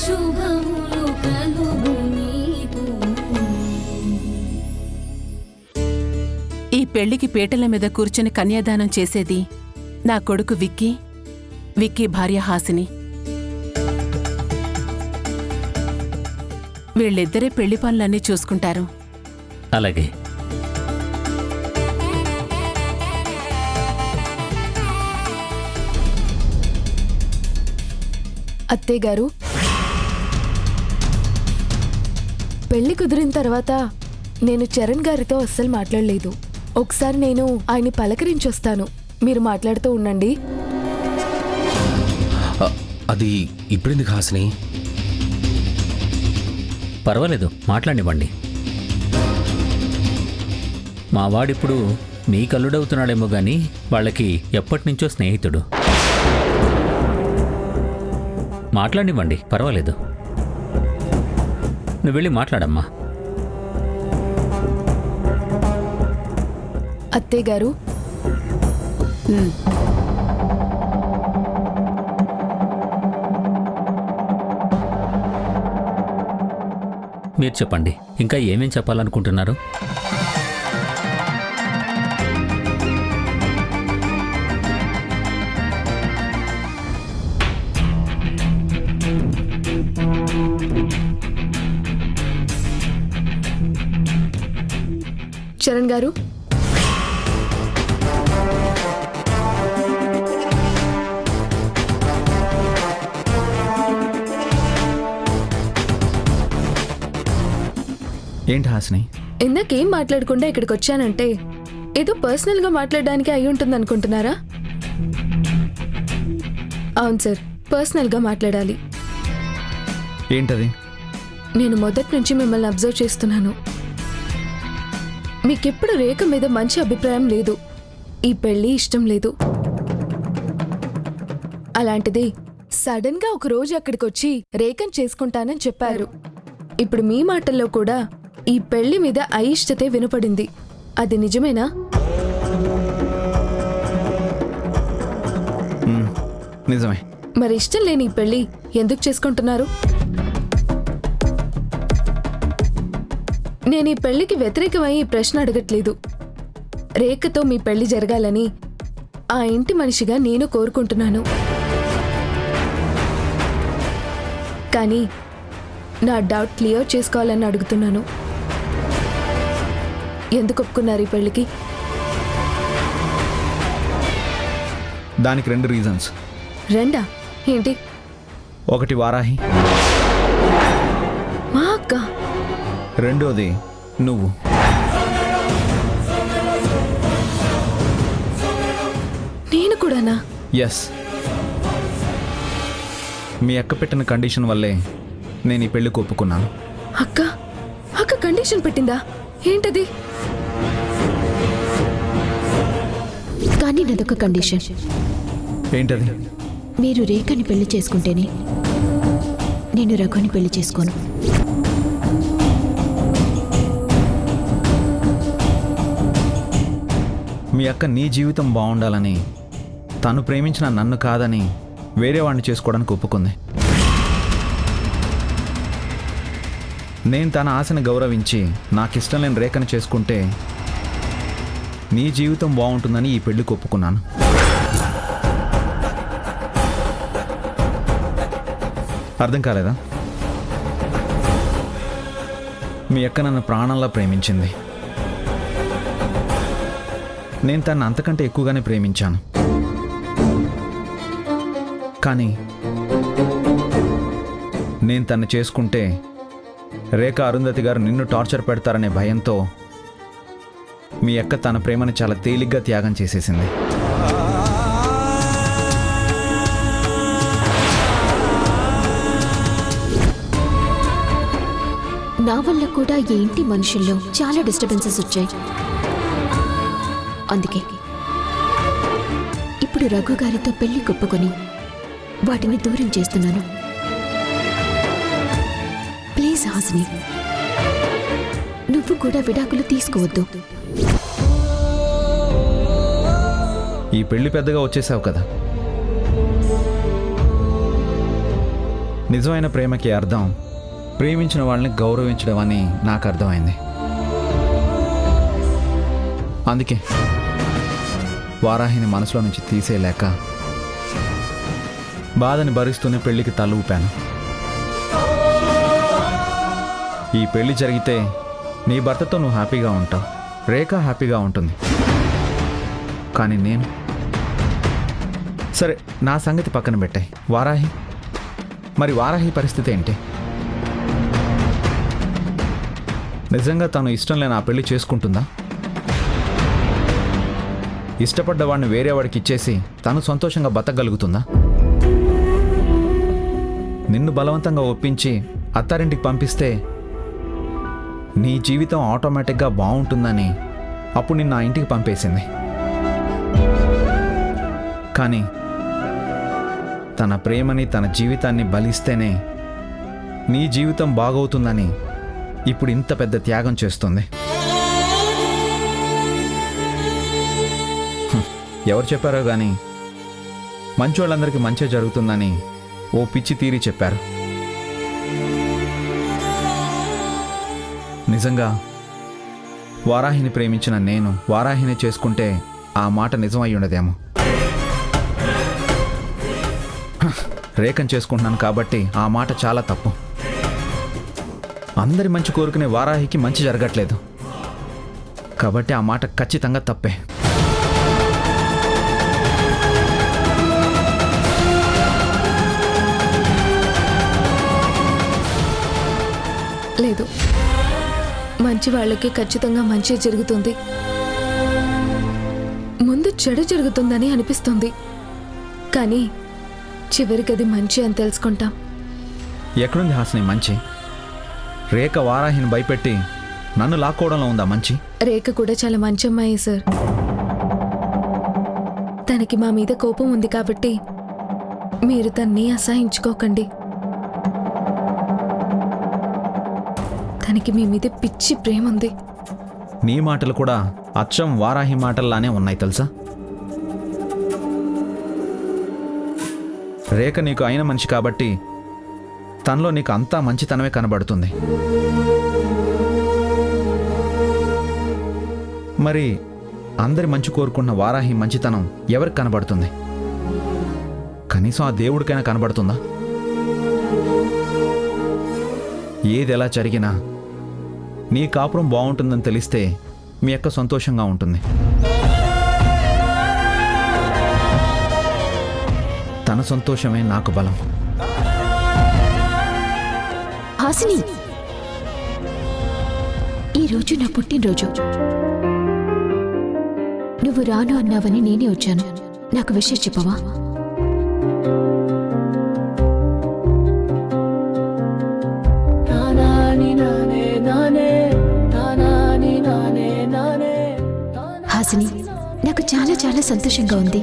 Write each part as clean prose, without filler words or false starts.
శుభములు కలుగు నీకు. ఈ పెళ్లికి పీటల మీద కూర్చుని కన్యాదానం చేసేది నా కొడుకు విక్కీ, విక్కీ భార్య హాసిని. వీళ్ళిద్దరే పెళ్లి పనులన్నీ చూసుకుంటారు. అలాగే. అత్తయ్య గారు, పెళ్లి కుదిరిన తర్వాత నేను చరణ్ గారితో అస్సలు మాట్లాడలేదు. ఒకసారి నేను ఆయన్ని పలకరించొస్తాను, మీరు మాట్లాడుతూ ఉండండి. అది ఇప్పుడెందుకు హాసిని? పర్వాలేదు, మాట్లాడివ్వండి. మా వాడిప్పుడు మీ కల్లుడవుతున్నాడేమో గాని వాళ్ళకి ఎప్పటినుంచో స్నేహితుడు. మాట్లాడివ్వండి, పర్వాలేదు. నువ్వు వెళ్ళి మాట్లాడమ్మా. అత్తయ్య గారు, మీరు చెప్పండి, ఇంకా ఏమేం చెప్పాలనుకుంటున్నారు? చరణ్ గారు, ఏంటి హాసిని? ఇందాకేం మాట్లాడకుండా ఇక్కడికి వచ్చానంటే ఏదో పర్సనల్గా మాట్లాడడానికి అయి ఉంటుంది అనుకుంటున్నారా? అవును సార్, పర్సనల్గా మాట్లాడాలి. ఏంటది? నేను మొదటి నుంచి మిమ్మల్ని అబ్జర్వ్ చేస్తున్నాను. మీకెప్పుడు రేఖ మీద మంచి అభిప్రాయం లేదు, ఈ పెళ్లి ఇష్టం లేదు. అలాంటిది సడన్ గా ఒక రోజు అక్కడికి వచ్చి రేఖను చేసుకుంటానని చెప్పారు. ఇప్పుడు మీ మాటల్లో కూడా ఈ పెళ్లి మీద అయిష్టతే వినపడింది. అది నిజమేనా? నిజమే. మరి ఇష్టం లేని ఈ పెళ్లి ఎందుకు చేసుకుంటున్నారు? నేను ఈ పెళ్లికి వ్యతిరేకమై ఈ ప్రశ్న అడగట్లేదు. రేఖతో మీ పెళ్లి జరగాలని ఆ ఇంటి మనిషిగా నేను కోరుకుంటున్నాను. కానీ నా డౌట్ క్లియర్ చేసుకోవాలని అడుగుతున్నాను. ఎందుకు ఒప్పుకున్నారు ఈ పెళ్లికి? దానికి 2 రీజన్స్. రెండా? ఏంటి? ఒకటి వారాహి, మా అక్క. రెండోది నువ్వు. నేను కూడానా? ఎస్. మీ అక్క పెట్టిన కండిషన్ వల్లే నేను ఈ పెళ్లికి ఒప్పుకున్నాను. అక్క అక్క కండిషన్ పెట్టిందా? ఏంటది? కానీ నాదొక కండిషన్. ఏంటది? మీరు రేఖని పెళ్లి చేసుకుంటేనే నేను రఘుని పెళ్లి చేసుకోను. మీ అక్క నీ జీవితం బాగుండాలని, తను ప్రేమించిన నన్ను కాదని వేరే వాడిని చేసుకోవడానికి ఒప్పుకుంది. నేను తన ఆశను గౌరవించి నాకిష్టం లేని రేఖను చేసుకుంటే నీ జీవితం బాగుంటుందని ఈ పెళ్లికి ఒప్పుకున్నాను. అర్థం కాలేదా? మీ అక్క నన్ను ప్రాణంలా ప్రేమించింది. నేను తను అంతకంటే ఎక్కువగానే ప్రేమించాను. కానీ నేను తను చేసుకుంటే రేఖ, అరుంధతి గారు నిన్ను టార్చర్ పెడతారనే భయంతో మీ అక్క తన ప్రేమని చాలా తేలిగ్గా త్యాగం చేసేసింది. నా వల్ల కూడా ఈ ఇంటి మనుషుల్లో చాలా డిస్టర్బెన్సెస్ వచ్చాయి. అందుకే ఇప్పుడు రఘు గారితో పెళ్లి కొప్పుకొని వాటిని దూరం చేస్తున్నాను. ప్లీజ్ హాసిని, నువ్వు కూడా విడాకులు తీసుకోవద్దు. ఈ పెళ్లి పెద్దగా వచ్చేసావు కదా, నిజమైన ప్రేమకి అర్థం ప్రేమించిన వాళ్ళని గౌరవించడం అని నాకు అర్థమైంది. అందుకే వారాహిని మనసులో నుంచి తీసేయలేక బాధని భరిస్తూనే పెళ్లికి తల ఊపాను. ఈ పెళ్లి జరిగితే నీ భర్తతో నువ్వు హ్యాపీగా ఉంటావు, రేఖ హ్యాపీగా ఉంటుంది. కానీ నేను సరే, నా సంగతి పక్కన పెట్టాయి. వారాహి, మరి వారాహి పరిస్థితి ఏంటి? నిజంగా తను ఇష్టం లేని ఆ పెళ్లి చేసుకుంటుందా? ఇష్టపడ్డ వాడిని వేరే వాడికి ఇచ్చేసి తను సంతోషంగా బతకగలుగుతుందా? నిన్ను బలవంతంగా ఒప్పించి అత్తారింటికి పంపిస్తే నీ జీవితం ఆటోమేటిక్గా బాగుంటుందని అప్పుడు నిన్ను ఆ ఇంటికి పంపేసింది. కానీ తన ప్రేమని, తన జీవితాన్ని బలిస్తేనే నీ జీవితం బాగవుతుందని ఇప్పుడు ఇంత పెద్ద త్యాగం చేస్తుంది. ఎవరు చెప్పారో కానీ మంచోళ్ళందరికీ మంచి జరుగుతుందని ఓ పిచ్చి తీరి చెప్పారు. నిజంగా వారాహిని ప్రేమించిన నేను వారాహిని చేసుకుంటే ఆ మాట నిజం అయి ఉండదేమో. రేఖను చేసుకుంటున్నాను కాబట్టి ఆ మాట చాలా తప్పు. అందరి మంచి కోరుకునే వారాహికి మంచి జరగట్లేదు కాబట్టి ఆ మాట ఖచ్చితంగా తప్పే. లేదు, మంచి వాళ్ళకి ఖచ్చితంగా మంచి జరుగుతుంది. ముందు చెడు జరుగుతుందని అనిపిస్తుంది, కానీ చివరికి అది మంచి అని తెలుసుకుంటాం. ఎక్కడుంది హాసిని మంచి? రేఖ వారాహిని భయపెట్టి నన్ను లాక్కోవడంలో ఉందా మంచి? రేఖ కూడా చాలా మంచి అమ్మాయి సార్. తనకి మా మీద కోపం ఉంది కాబట్టి మీరు తన్ని అసహించుకోకండి. తనకి మీ మీద పిచ్చి ప్రేమ ఉంది. నీ మాటలు కూడా అచ్చం వారాహి మాటల్లానే ఉన్నాయి తెలుసా? రేఖ నీకు అయిన మనిషి కాబట్టి తనలో నీకు అంతా మంచితనమే కనబడుతుంది. మరి అందరి మంచి కోరుకున్న వారాహి మంచితనం ఎవరికి కనబడుతుంది? కనీసం ఆ దేవుడికైనా కనబడుతుందా? ఏది ఎలా జరిగినా నీ కాపురం బాగుంటుందని తెలిస్తే మీ అక్క సంతోషంగా ఉంటుంది. తన సంతోషమే నాకు బలం. హాసిని, ఈరోజు నా పుట్టినరోజు. నువ్వు రాను అన్నావని నేనే వచ్చాను. నాకు విషయం చెప్పవా? హాసిని, నాకు చాలా చాలా సంతోషంగా ఉంది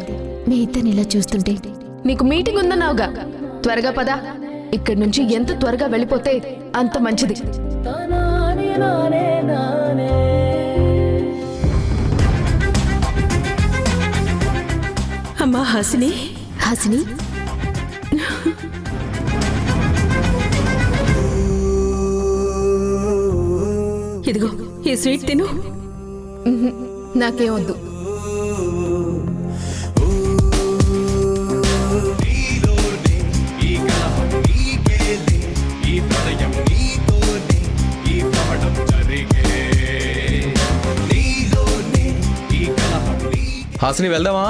మీ ఇద్దరిని ఇలా చూస్తుంటే. నీకు మీటింగ్ ఉందన్నావుగా, త్వరగా పద. ఇక్కడి నుంచి ఎంత త్వరగా వెళ్ళిపోతే అంత మంచిది. అమ్మా హాసిని. హాసిని, ఇదిగో ఈ స్వీట్ తిను. నాకేం వద్దు. హాసిని వెళ్దామా?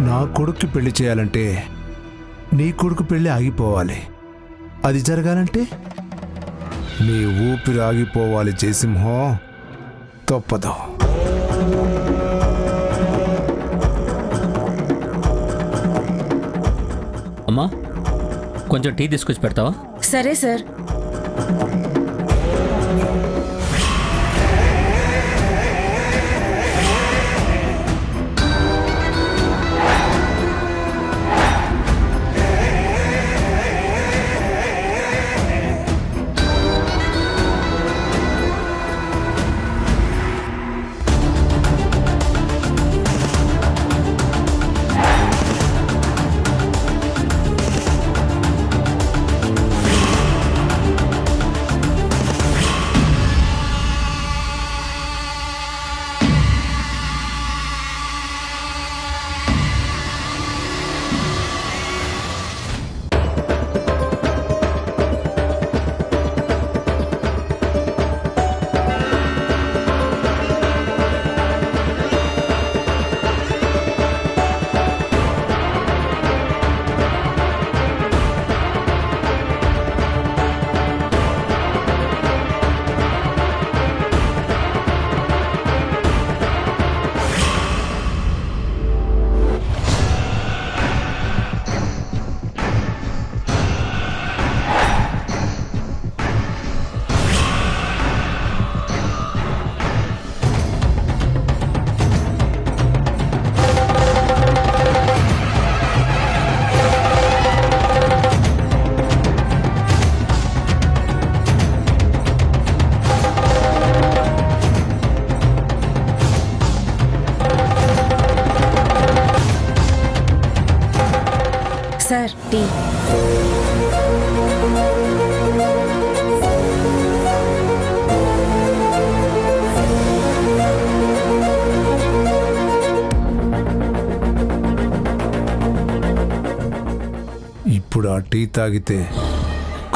నా కొడుక్కి పెళ్లి చేయాలంటే నీ కొడుకు పెళ్లి ఆగిపోవాలి. అది జరగాలంటే నీ ఊపిరి ఆగిపోవాలి జయసింహం. తప్పదు. అమ్మా, కొంచెం టీ తీసుకొచ్చి పెడతావా? సరే సార్. Sir tea. ఇప్పుడు ఆ టీ తాగితే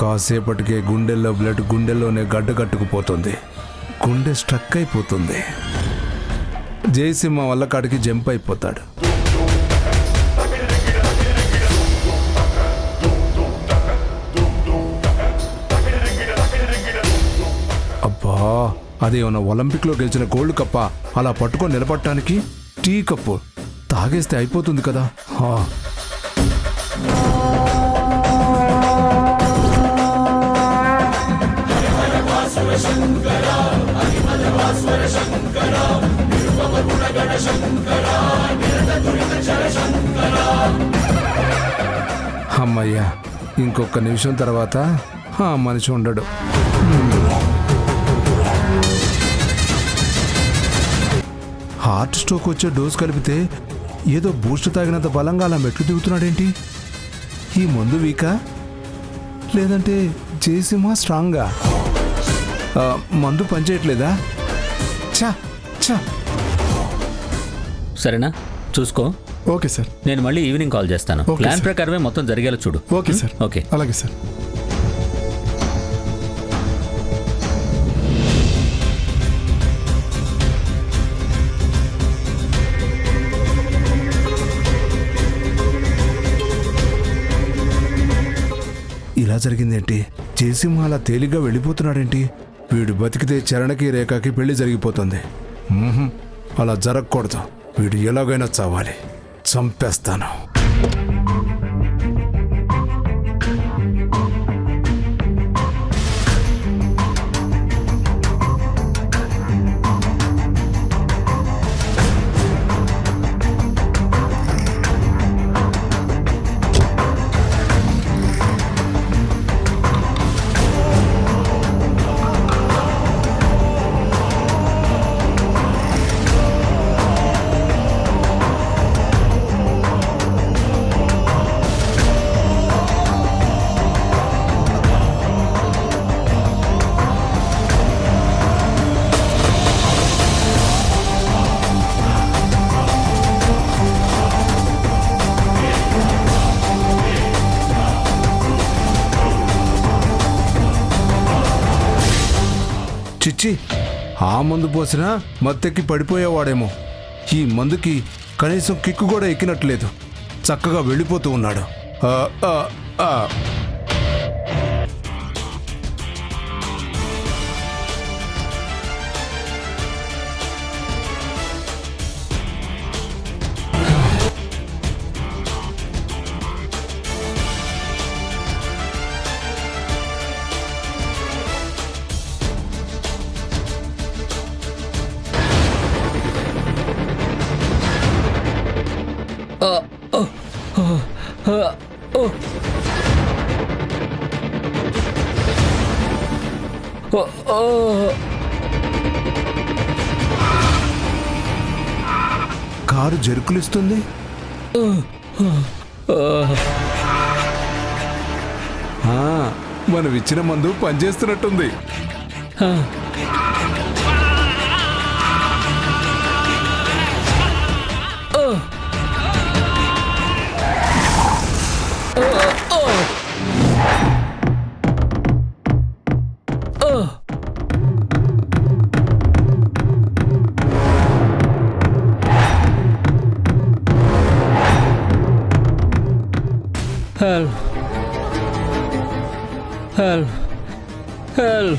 కాసేపటికే గుండెల్లో బ్లడ్ గుండెల్లోనే గడ్డ కట్టుకుపోతుంది, గుండె స్ట్రక్ అయిపోతుంది. జయసింహ వల్ల కాడికి జంప్ అయిపోతాడు. అబ్బా, అదేమన్నా ఒలింపిక్లో గెలిచిన గోల్డ్ కప్ప అలా పట్టుకొని నిలబడటానికి టీ కప్పు తాగేస్తే అయిపోతుంది కదా. అమ్మయ్యా, ఇంకొక నిమిషం తర్వాత ఆ మనిషి ఉండడు. హార్ట్ స్ట్రోక్ వచ్చే డోస్ కలిపితే ఏదో బూస్ట్ తాగినంత బలంగా అలా మెట్లు దిగుతున్నాడేంటి? ఈ మందు వీకా లేదంటే జయసింహ స్ట్రాంగా? మందు పనిచేయట్లేదా? చా చా. సరేనా, చూసుకో. Okay sir. నేను మళ్ళీ ఈవినింగ్ కాల్ చేస్తాను. Okay plan sir. ప్రకారమే మొత్తం జరిగేలా చూడు. Okay sir. ఓకే. అలాగే సార్. ఇలా జరిగిందేంటి? జయసింహ అలా తేలిగ్గా వెళ్ళిపోతున్నాడేంటి? వీడు బతికితే చరణకి రేఖకి పెళ్లి జరిగిపోతుంది. అలా జరగకూడదు. వీడు ఎలాగైనా చావాలి. చంపేస్తాను. చిచ్చి, ఆ మందు పోసినా మత్తెక్కి పడిపోయేవాడేమో. ఈ మందుకి కనీసం కిక్కు కూడా ఎక్కినట్లేదు. చక్కగా వెళ్ళిపోతూ ఉన్నాడు. కారు జరుకులిస్తుంది. మనం ఇచ్చిన మందు పనిచేస్తున్నట్టుంది. Help! Help! Help!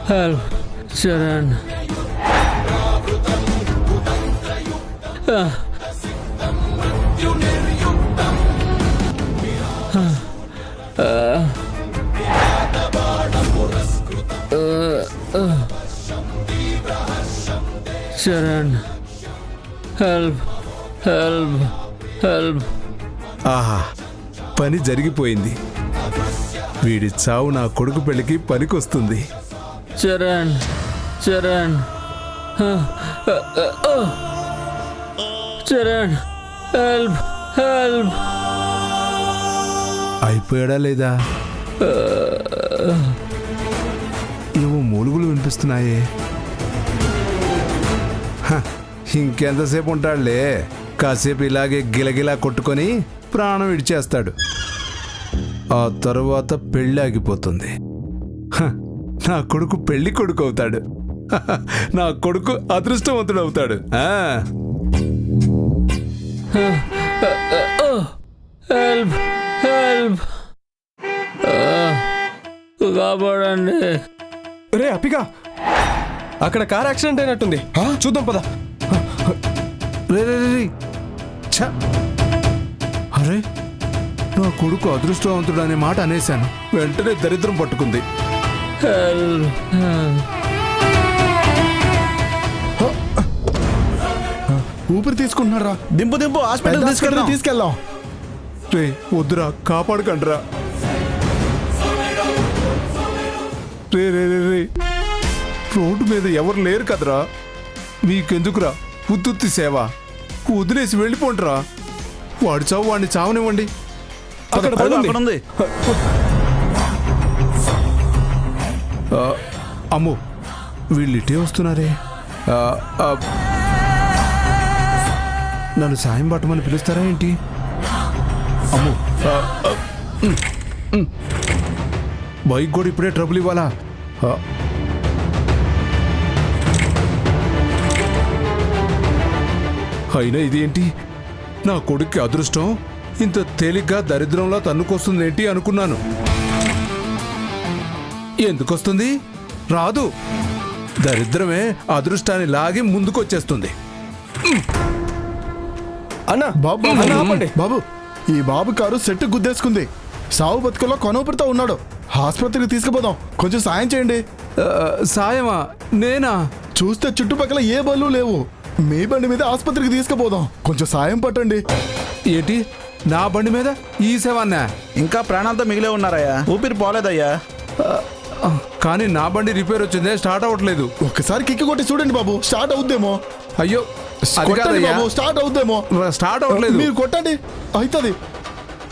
Help! Sharan! Sharan! Help! Help! Help! ఆహా, పని జరిగిపోయింది. వీడి చావు నా కొడుకు పెళ్లికి పనికొస్తుంది. Charan Charan Charan help help. అయిపోయాడా లేదా? ఏవో మూలుగులు వినిపిస్తున్నాయే. హ, ఇంకెంతసేపు ఉంటాడులే. కాసేపు ఇలాగే గిలగిలా కొట్టుకొని ప్రాణం విడిచేస్తాడు. ఆ తరువాత పెళ్ళి ఆగిపోతుంది. హ, నా కొడుకు పెళ్లి కొడుకు అవుతాడు. హ, నా కొడుకు అదృష్టవంతుడు అవుతాడు. హెల్ప్ హెల్ప్ కాపాడండి. రే అప్పిగా, అక్కడ కార్ యాక్సిడెంట్ అయినట్టుంది, చూద్దాం పద. రే రే రే రే. ఛ! అరే, నా కొడుకు అదృష్టవంతుడు అనే మాట అనేశాను. వెంటనే దరిద్రం పట్టుకుంది. హెల్ప్ ఊపిరి తీసుకుంటున్నారా? దింపు దింపు, హాస్పిటల్ తీసుకెళ్దాం. రే వద్దురా, కాపాడకండ్రా. రే రే రే రే, రోడ్డు మీద ఎవరు లేరు కదరా. మీకెందుకురా ఉత్తుత్తి సేవ? వదిలేసి వెళ్ళిపోండిరా. వాడి చావు వాడిని చావనివ్వండి. అమ్మో, వీళ్ళు ఇటే వస్తున్నారే. నన్ను సాయం పట్టమని పిలుస్తారా ఏంటి? అమ్మో, బైక్ కూడా ఇప్పుడే ట్రబుల్ ఇవ్వాలా? అయినా ఇదేంటి? నా కొడుక్కి అదృష్టం ఇంత తేలిగ్గా దరిద్రంలో తన్నుకొస్తుందేంటి అనుకున్నాను. ఎందుకొస్తుంది? రాదు. దరిద్రమే అదృష్టాన్ని లాగి ముందుకొచ్చేస్తుంది. అన్నా బాబు, ఆపండి బాబు. ఈ బాబు కారు సెట్ గుద్దేసుకుంది. సావు బతుకులో కొనూపిరితో ఉన్నాడు. ఆసుపత్రికి తీసుకుపోదాం, కొంచెం సాయం చేయండి. సాయమా? నేనా? చూస్తే చుట్టుపక్కల ఏ బళ్ళు లేవు. మీ బండి మీద ఆసుపత్రికి తీసుకుపోదాం, కొంచెం సాయం పట్టండి. ఏంటి, నా బండి మీద ఈ సేవన్నా? ఇంకా ప్రాణాలతో మిగిలే ఉన్నారయ్యా, ఊపిరి పోలేదయ్యా. కానీ నా బండి రిపేర్ వచ్చిందే, స్టార్ట్ అవ్వట్లేదు. ఒక్కసారి కిక్కి కొట్టి చూడండి బాబు, స్టార్ట్ అవుద్దేమో. అయ్యో, కొట్టండి బాబు, స్టార్ట్ అవుద్దేమో. స్టార్ట్ అవ్వట్లేదు. మీరు కొట్టండి, అవుతుంది.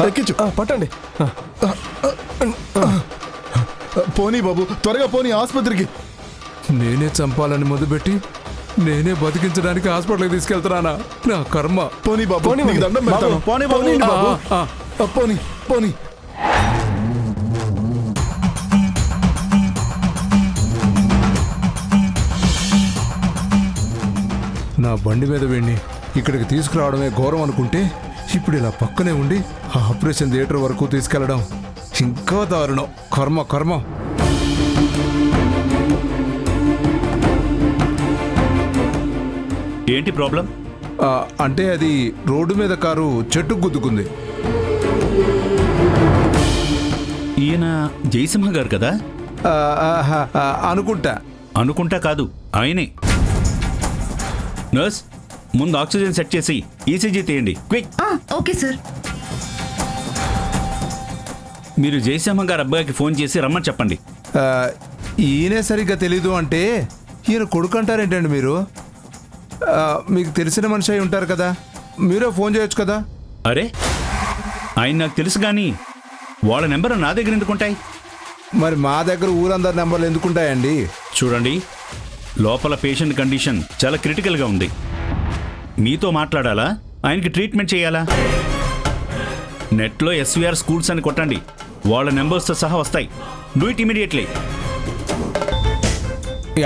ఎక్కించు, పట్టండి. పోనీ బాబు, త్వరగా పోనీ ఆసుపత్రికి. నేనే చంపాలని మొదలుపెట్టి నేనే బతికించడానికి హాస్పిటల్కి తీసుకెళ్తున్నానా? నా కర్మ. పోనీ బాబు, నీకు దండం పెడతాను. పోనీ బాబు. పోనీ పోనీ. నా బండి మీద వెళ్ళి ఇక్కడికి తీసుకురావడమే ఘోరం అనుకుంటే ఇప్పుడు ఇలా పక్కనే ఉండి ఆపరేషన్ థియేటర్ వరకు తీసుకెళ్లడం ఇంకా దారుణం. కర్మ కర్మ. ఏంటి ప్రాబ్లం? అంటే అది రోడ్డు మీద కారు చెట్టుకు గుద్దుకుంది. ఈయన జయసింహ గారు కదా? అనుకుంటా. అనుకుంటా కాదు, ఆయనే. నర్స్, ముందు ఆక్సిజన్ సెట్ చేసి ఈసీజీ తీయండి, క్విక్. Okay sir. మీరు జయసింహ గారు అబ్బాయికి ఫోన్ చేసి రమ్మని చెప్పండి. ఆ, ఈయనే సరిగ్గా తెలీదు అంటే ఈయన కొడుకు అంటారేంటండి మీరు? మీకు తెలిసిన మనిషి అయి ఉంటారు కదా, మీరే ఫోన్ చేయొచ్చు కదా. అరే, ఆయన నాకు తెలుసు కానీ వాళ్ళ నెంబర్ నా దగ్గర ఎందుకుంటాయి? మరి మా దగ్గర ఊరందరి నెంబర్లు ఎందుకుంటాయండి? చూడండి, లోపల పేషెంట్ కండిషన్ చాలా క్రిటికల్గా ఉంది. మీతో మాట్లాడాలా, ఆయనకి ట్రీట్మెంట్ చేయాలా? నెట్లో ఎస్వీఆర్ స్కూల్స్ అని కొట్టండి, వాళ్ళ నెంబర్స్తో సహా వస్తాయి. Do it immediately.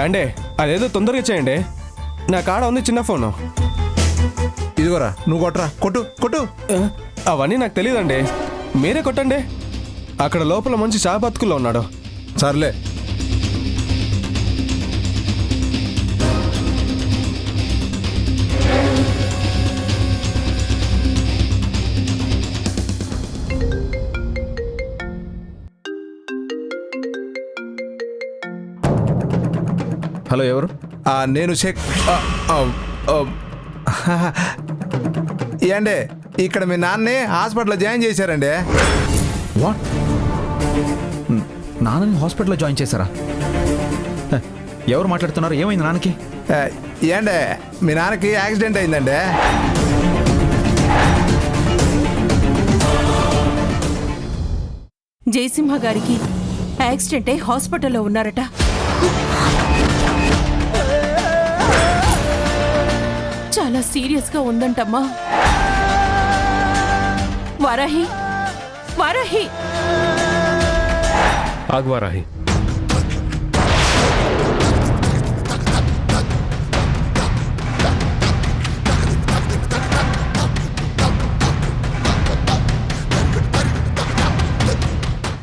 అండే అదేదో తొందరగా చేయండి, నా కాడ ఉంది చిన్న ఫోను. ఇదిగోరా, నువ్వు కొట్టరా, కొట్టు కొట్టు. అవన్నీ నాకు తెలియదండి, మీరే కొట్టండి. అక్కడ లోపల మంచి చా బతుకుల్లో ఉన్నాడు. సర్లే. హలో, ఎవరు? నేను షేక్. ఏండే, ఇక్కడ మీ నాన్నే హాస్పిటల్లో జాయిన్ చేశారండి. వాట్? నాన్నని హాస్పిటల్లో జాయిన్ చేశారా? ఎవరు మాట్లాడుతున్నారు? ఏమైంది నాన్నకి? ఏండే, మీ నాన్నకి యాక్సిడెంట్ అయిందండి. జయసింహ గారికి యాక్సిడెంట్ అయి హాస్పిటల్లో ఉన్నారట. చాలా సీరియస్గా ఉందంటమ్మా. వారాహి, వారాహి. ఆగు వారాహి.